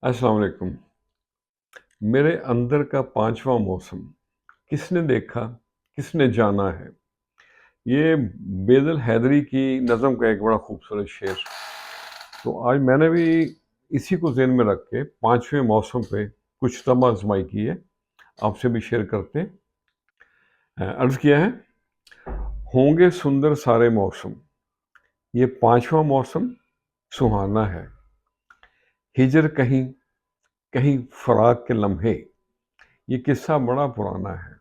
अस्सलाम वालेकुम। मेरे अंदर का पांचवा मौसम किसने देखा, किसने जाना है। ये बेदल हैदरी की नज़म का एक बड़ा खूबसूरत शेर। तो आज मैंने भी इसी को ज़हन में रख के पांचवें मौसम पे कुछ तमा आजमाई की है, आपसे भी शेयर करते हैं। अर्ज़ किया है, होंगे सुंदर सारे मौसम, ये पांचवा मौसम सुहाना है। हिजर कहीं कहीं फराक के लम्हे, ये किस्सा बड़ा पुराना है।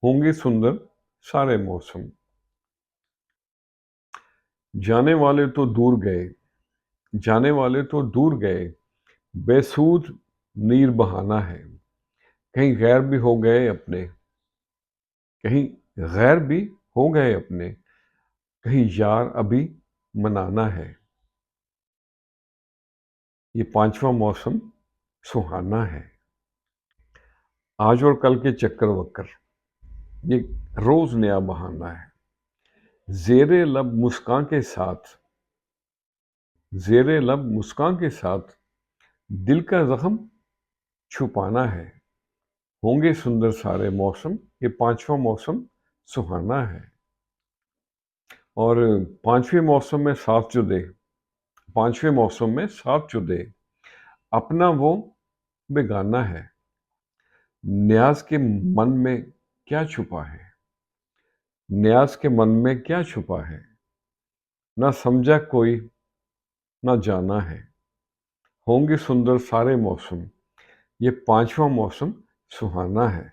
होंगे सुंदर सारे मौसम, जाने वाले तो दूर गए, जाने वाले तो दूर गए, बेसूद नीर बहाना है। कहीं गैर भी हो गए अपने, कहीं गैर भी हो गए अपने, कहीं यार अभी मनाना है। ये पांचवा मौसम सुहाना है। आज और कल के चक्कर वक्कर, ये रोज नया बहाना है। जेरे लब मुस्कान के साथ, जेरे लब मुस्कान के साथ दिल का जख्म छुपाना है। होंगे सुंदर सारे मौसम, ये पांचवा मौसम सुहाना है। और पांचवें मौसम में साथ जो दे, पांचवें मौसम में साथ जो दे, अपना वो बेगाना है। न्याज के मन में क्या छुपा है, न्याज के मन में क्या छुपा है, ना समझा कोई ना जाना है। होंगे सुंदर सारे मौसम, ये पांचवा मौसम सुहाना है।